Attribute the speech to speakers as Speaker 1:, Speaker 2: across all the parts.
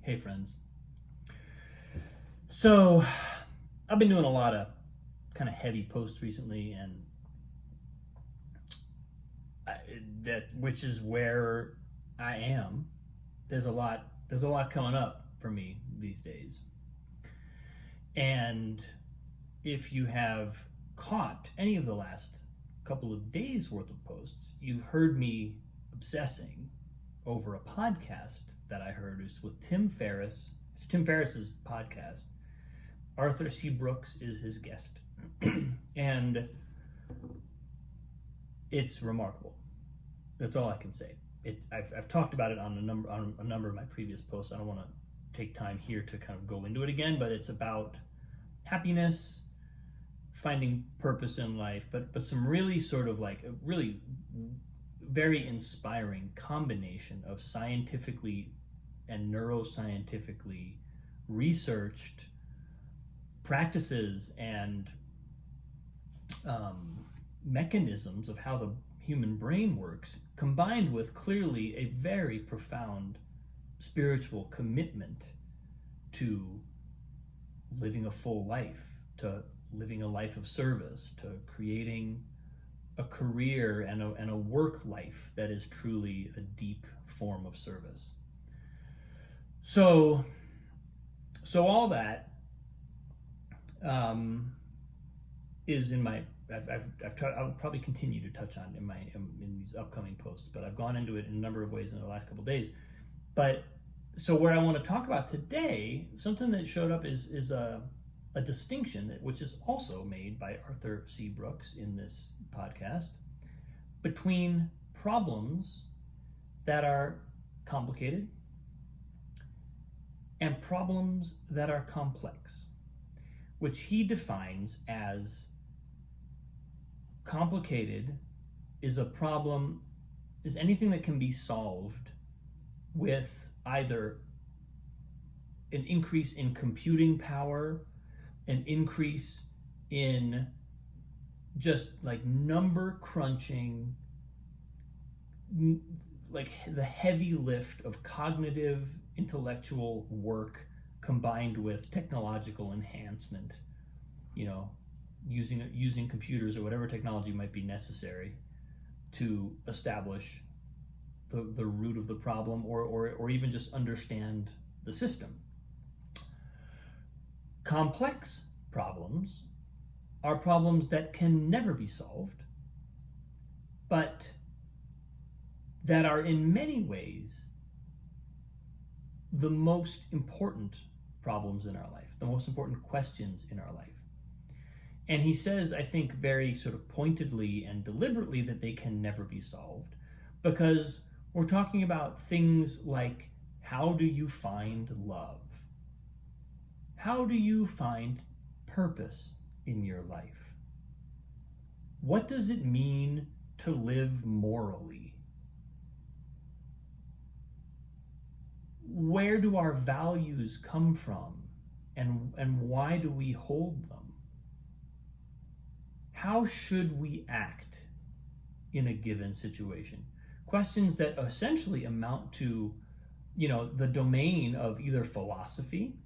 Speaker 1: Hey friends. So I've been doing a lot of kind of heavy posts recently, and which is where I am. There's a lot coming up for me these days. And if you have caught any of the last couple of days worth of posts, you've heard me obsessing over a podcast that I heard. It's with Tim Ferriss. It's Tim Ferriss's podcast. Arthur C. Brooks is his guest. And it's remarkable. That's all I can say. I've talked about it on a number of my previous posts. I don't want to take time here to kind of go into it again, but it's about happiness, finding purpose in life, but some really sort of like a really very inspiring combination of scientifically and neuroscientifically researched practices and mechanisms of how the human brain works, combined with clearly a very profound spiritual commitment to living a full life, to living a life of service, to creating a career and a work life that is truly a deep form of service. So all that is in my. I'll probably continue to touch on in these upcoming posts, but I've gone into it in a number of ways in the last couple of days. But so where I want to talk about today, something that showed up is a distinction which is also made by Arthur C. Brooks in this podcast between problems that are complicated and problems that are complex, which he defines as complicated is anything that can be solved with either an increase in computing power, an increase in just like number crunching, like the heavy lift of cognitive intellectual work combined with technological enhancement, using computers or whatever technology might be necessary to establish the root of the problem or even just understand the system. Complex problems are problems that can never be solved, but that are in many ways the most important problems in our life, the most important questions in our life. And he says, I think very sort of pointedly and deliberately, that they can never be solved because we're talking about things like, how do you find love? How do you find purpose in your life? What does it mean to live morally? Where do our values come from, and why do we hold them? How should we act in a given situation? Questions that essentially amount to, the domain of either philosophy,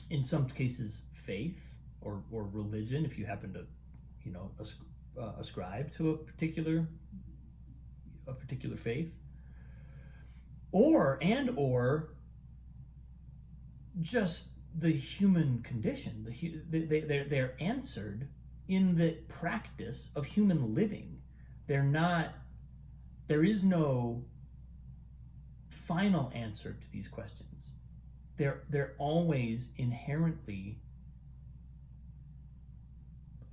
Speaker 1: in some cases faith or religion, if you happen to, ascribe to a particular faith, or just the human condition. They're answered in the practice of human living. There is no final answer to these questions. They're always inherently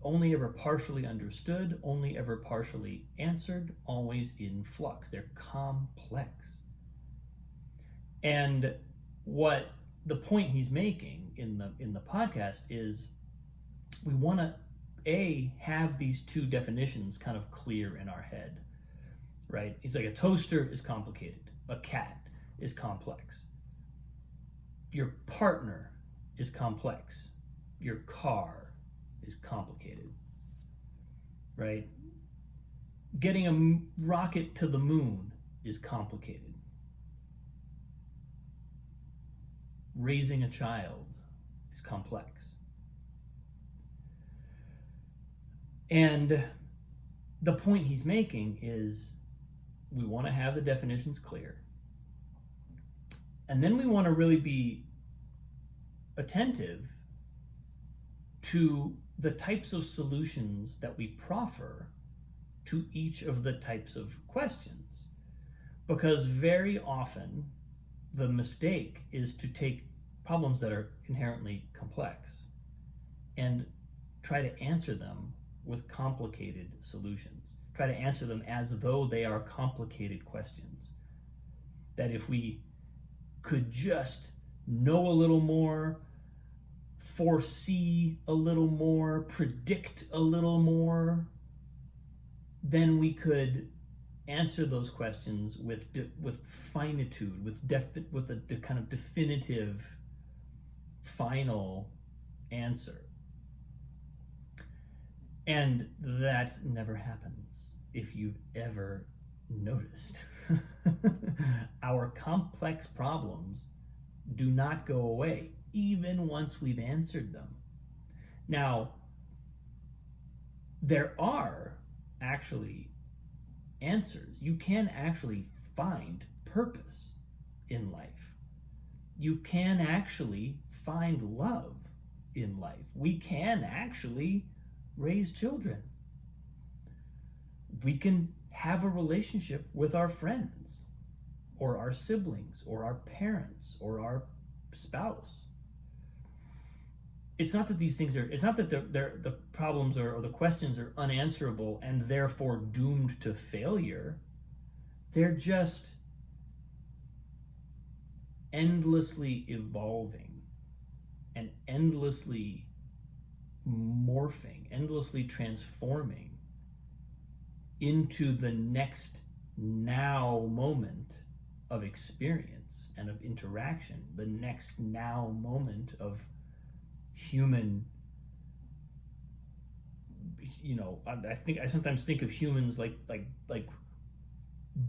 Speaker 1: only ever partially understood, only ever partially answered, always in flux. They're complex. And what the point he's making in the podcast is, we want to have these two definitions kind of clear in our head, right? It's like a toaster is complicated, a cat is complex, your partner is complex, your car is complicated, right? Getting a rocket to the moon is complicated. raising a child is complex. And the point he's making is we want to have the definitions clear. And then we want to really be attentive to the types of solutions that we proffer to each of the types of questions. Because very often the mistake is to take problems that are inherently complex and try to answer them with complicated solutions. Try to answer them as though they are complicated questions. That if we could just know a little more, foresee a little more, predict a little more, then we could answer those questions with finitude, with a kind of definitive, final answer. And that never happens, if you've ever noticed. Our complex problems do not go away, even once we've answered them. Now, there are actually answers. You can actually find purpose in life. You can actually find love in life. We can actually raise children. We can have a relationship with our friends or our siblings or our parents or our spouse. It's not that these things are, it's not that the problems or the questions are unanswerable and therefore doomed to failure. They're just endlessly evolving and endlessly morphing, endlessly transforming into the next now moment of experience and of interaction, the next now moment of human, I sometimes think of humans like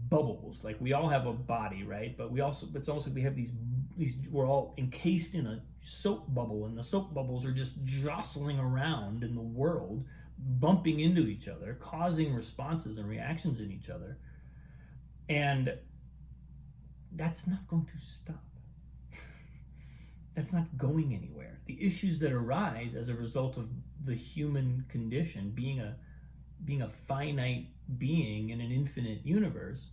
Speaker 1: bubbles. Like we all have a body, right? But it's also we have these we're all encased in a soap bubble, and the soap bubbles are just jostling around in the world, bumping into each other, causing responses and reactions in each other. And that's not going to stop. That's not going anywhere. The issues that arise as a result of the human condition, being a finite being in an infinite universe,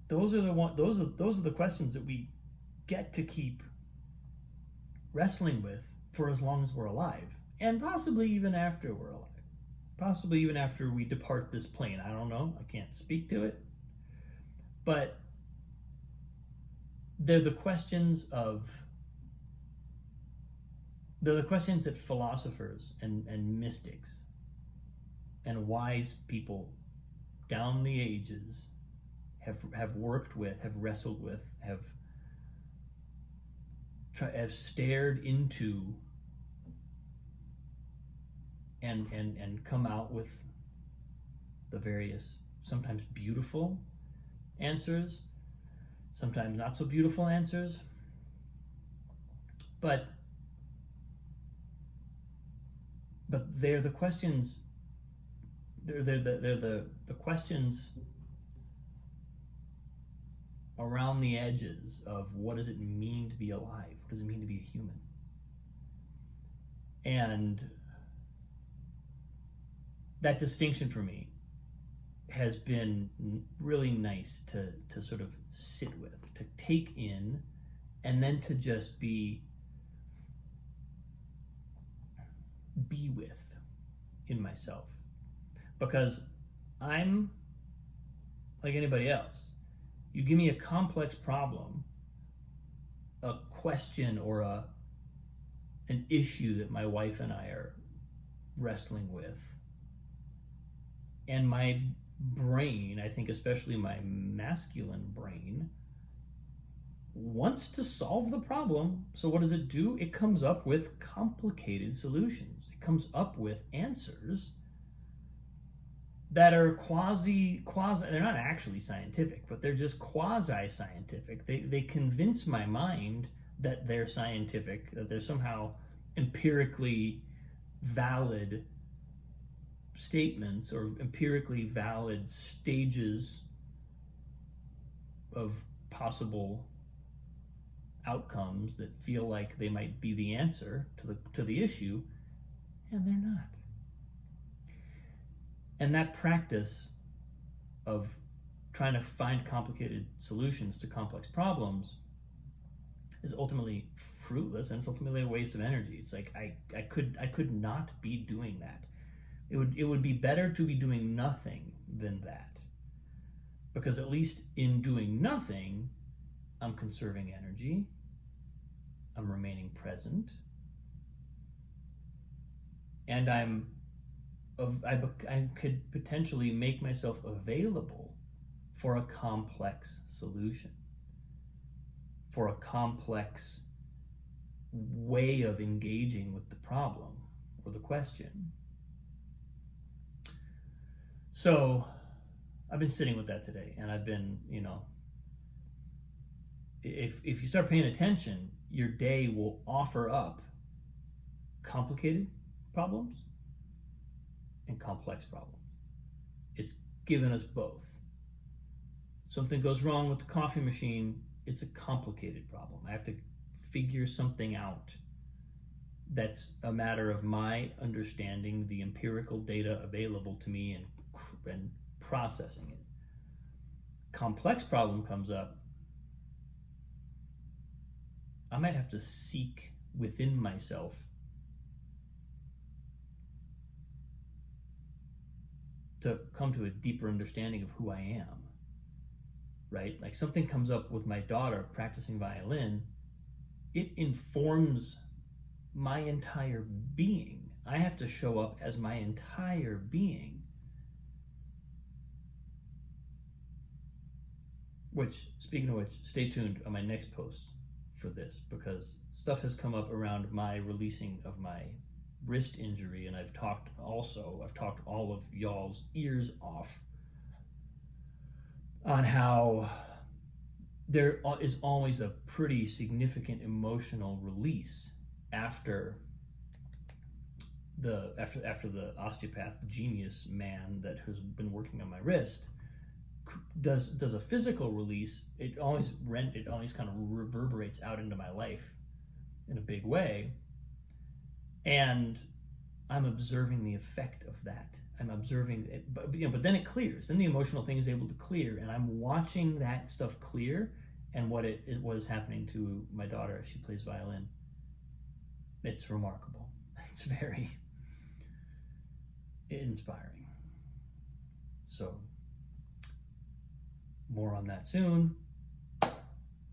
Speaker 1: those are the questions that we get to keep wrestling with for as long as we're alive, and possibly even after we're alive, possibly even after we depart this plane. I don't know. I can't speak to it, but they're the questions that philosophers and mystics and wise people down the ages have worked with, have wrestled with, have stared into and come out with the various, sometimes beautiful answers, sometimes not so beautiful answers, but they're the questions. They're the questions around the edges of what does it mean to be alive? What does it mean to be a human? And that distinction for me has been really nice to sort of sit with, to take in, and then to just be with in myself. Because I'm like anybody else. You give me a complex problem, a question or an issue that my wife and I are wrestling with, and my brain, I think especially my masculine brain, wants to solve the problem. So what does it do? It comes up with complicated solutions. It comes up with answers that are quasi, they're not actually scientific, but they're just quasi scientific. They convince my mind that they're scientific, that they're somehow empirically valid statements or empirically valid stages of possible outcomes that feel like they might be the answer to the issue, and they're not. And that practice of trying to find complicated solutions to complex problems is ultimately fruitless, and it's ultimately a waste of energy. It's like I could not be doing that. It would be better to be doing nothing than that, because at least in doing nothing, I'm conserving energy, I'm remaining present, and I could potentially make myself available for a complex solution, for a complex way of engaging with the problem or the question. So I've been sitting with that today, and I've been, if you start paying attention, your day will offer up complicated problems and complex problems. It's given us both. Something goes wrong with the coffee machine, it's a complicated problem. I have to figure something out that's a matter of my understanding the empirical data available to me and processing it. Complex problem comes up, I might have to seek within myself to come to a deeper understanding of who I am, right? Like something comes up with my daughter practicing violin, it informs my entire being. I have to show up as my entire being. Which, speaking of which, stay tuned on my next post for this, because stuff has come up around my releasing of my wrist injury, and I've talked all of y'all's ears off on how there is always a pretty significant emotional release after the osteopath genius man that has been working on my wrist does a physical release. It always kind of reverberates out into my life in a big way, and I'm observing the effect of that. I'm observing it, but then it clears. Then the emotional thing is able to clear, and I'm watching that stuff clear. And what is happening to my daughter as she plays violin, it's remarkable. It's very inspiring. So more on that soon.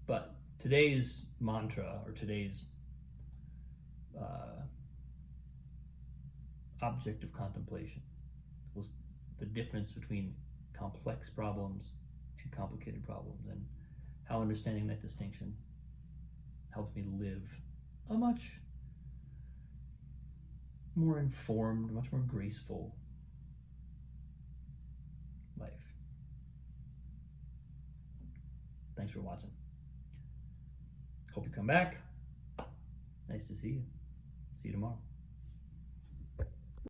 Speaker 1: But today's mantra, or today's object of contemplation, was the difference between complex problems and complicated problems, and how understanding that distinction helps me live a much more informed, much more graceful life. Thanks for watching. Hope you come back. Nice to see you. See you tomorrow.